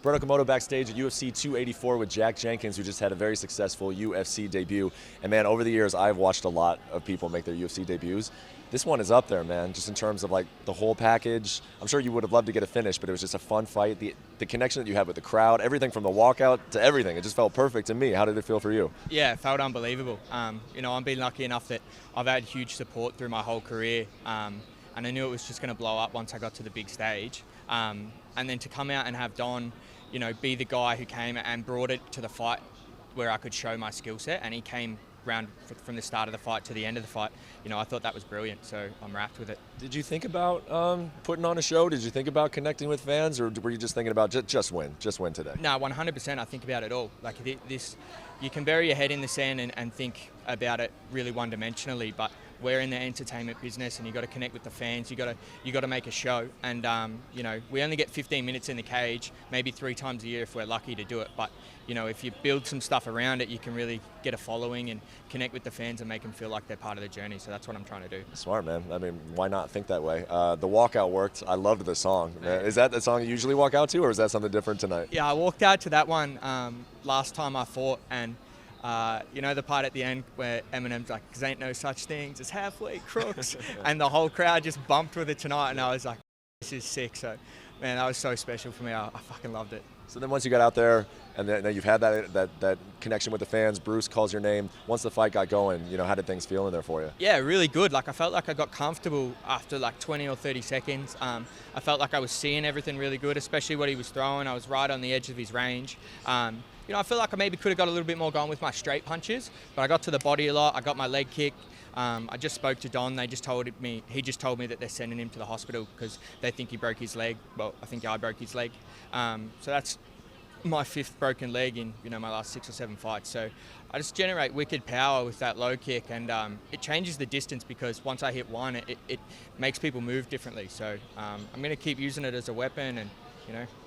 Brett Okamoto backstage at UFC 284 with Jack Jenkins, who just had a very successful UFC debut. And man, over the years, I've watched a lot of people make their UFC debuts. This one is up there, man, just in terms of like the whole package. I'm sure you would have loved to get a finish, but it was just a fun fight. The connection that you had with the crowd, everything from the walkout to everything, it just felt perfect to me. How did it feel for you? Yeah, it felt unbelievable. I've been lucky enough that I've had huge support through my whole career. And I knew it was just going to blow up once I got to the big stage. And then to come out and have Don, be the guy who came and brought it to the fight where I could show my skill set, and he came round from the start of the fight to the end of the fight. I thought that was brilliant, so I'm wrapped with it. Did you think about putting on a show? Did you think about connecting with fans, or were you just thinking about just win today? No, 100%. I think about it all. Like this, you can bury your head in the sand and think about it really one-dimensionally, but we're in the entertainment business, and you got to connect with the fans. You got to make a show, and we only get 15 minutes in the cage, maybe 3 times a year if we're lucky to do it. But if you build some stuff around it, you can really get a following and connect with the fans and make them feel like they're part of the journey. So that's what I'm trying to do. Smart, man. I mean, why not think that way? The walkout worked. I loved the song. Is that the song you usually walk out to, or is that something different tonight? Yeah, I walked out to that one last time I fought, and the part at the end where Eminem's like, "'Cause ain't no such things as halfway crooks," and the whole crowd just bumped with it tonight, and I was like, "This is sick." So, man, that was so special for me. I fucking loved it. So then once you got out there, and then you've had that connection with the fans, Bruce calls your name. Once the fight got going, how did things feel in there for you? Yeah, really good. Like, I felt like I got comfortable after like 20 or 30 seconds. I felt like I was seeing everything really good, especially what he was throwing. I was right on the edge of his range. I feel like I maybe could have got a little bit more going with my straight punches, but I got to the body a lot. I got my leg kick. I just spoke to Don. He just told me that they're sending him to the hospital because they think he broke his leg. Well, I think I broke his leg. So that's my 5th broken leg in my last 6 or 7 fights. So I just generate wicked power with that low kick, and it changes the distance because once I hit one, it makes people move differently. So I'm going to keep using it as a weapon and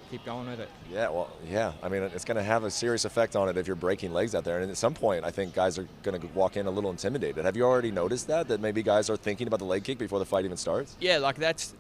keep going with it. Yeah, well, yeah. I mean, it's going to have a serious effect on it if you're breaking legs out there. And at some point, I think guys are going to walk in a little intimidated. Have you already noticed that maybe guys are thinking about the leg kick before the fight even starts? Yeah, like that's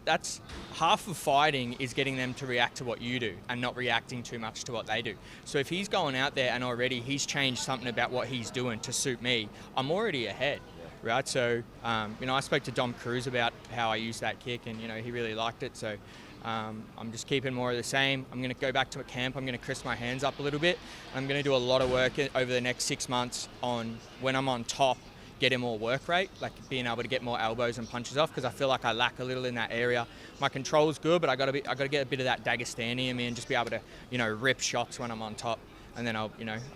half of fighting is getting them to react to what you do and not reacting too much to what they do. So if he's going out there and already he's changed something about what he's doing to suit me, I'm already ahead. Right, so I spoke to Dom Cruz about how I use that kick, and he really liked it. So I'm just keeping more of the same. I'm going to go back to a camp. I'm going to crisp my hands up a little bit. I'm going to do a lot of work over the next 6 months on when I'm on top, getting more work rate, like being able to get more elbows and punches off, because I feel like I lack a little in that area. My control's good, but I got to get a bit of that Dagestani in me and just be able to rip shots when I'm on top. And then I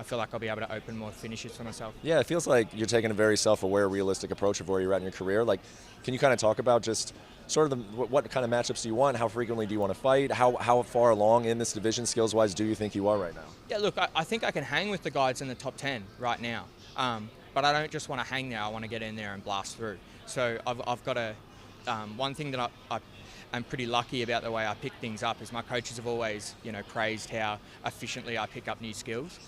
feel like I'll be able to open more finishes for myself. Yeah, it feels like you're taking a very self-aware, realistic approach of where you're at in your career. Like, can you kind of talk about just sort of what kind of matchups do you want? How frequently do you want to fight? How far along in this division, skills-wise, do you think you are right now? Yeah, look, I think I can hang with the guys in the top 10 right now. But I don't just want to hang there. I want to get in there and blast through. So I've got to. One thing that I'm pretty lucky about the way I pick things up is my coaches have always, praised how efficiently I pick up new skills.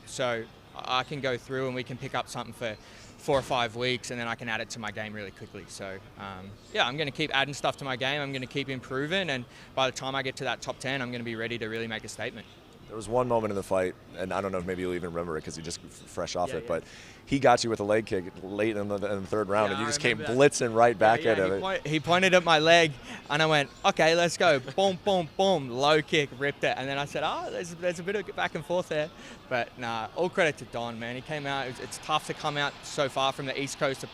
So I can go through and we can pick up something for 4 or 5 weeks, and then I can add it to my game really quickly. So I'm going to keep adding stuff to my game. I'm going to keep improving, and by the time I get to that top 10, I'm going to be ready to really make a statement. There was one moment in the fight, and I don't know if maybe you'll even remember it because you're just fresh off it, but he got you with a leg kick late in the 3rd round, and you just came blitzing right back at him. He pointed at my leg, and I went, okay, let's go. Boom, boom, boom, low kick, ripped it. And then I said, there's a bit of back and forth there. But nah, all credit to Don, man. He came out. It's tough to come out so far from the east coast of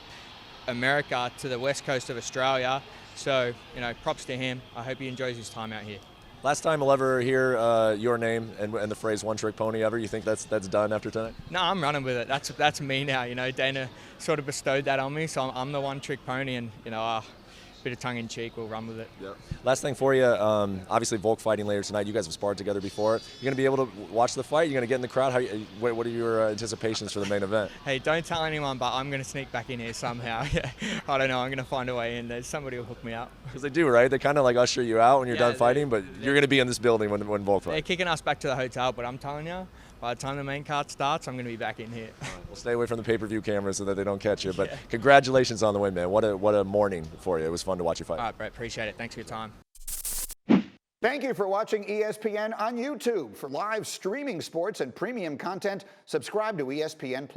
America to the west coast of Australia. So, props to him. I hope he enjoys his time out here. Last time I'll ever hear your name and the phrase "one trick pony" ever. You think that's done after tonight? No, I'm running with it. That's me now. Dana sort of bestowed that on me, so I'm the one trick pony, and bit of tongue in cheek, we'll run with it. Yep. Last thing for you, obviously Volk fighting later tonight. You guys have sparred together before. You're going to be able to watch the fight? You're going to get in the crowd? What are your anticipations for the main event? Hey, don't tell anyone, but I'm going to sneak back in here somehow. I don't know. I'm going to find a way in. Somebody will hook me up. Because they do, right? They kind of like usher you out when you're done fighting, but you're going to be in this building when Volk fights. They're kicking us back to the hotel, but I'm telling you, by the time the main card starts, I'm going to be back in here. We'll stay away from the pay-per-view cameras so that they don't catch you. But congratulations on the win, man. What a morning for you. It was fun to watch you fight. All right, Brett. Appreciate it. Thanks for your time. Thank you for watching ESPN on YouTube. For live streaming sports and premium content, subscribe to ESPN+.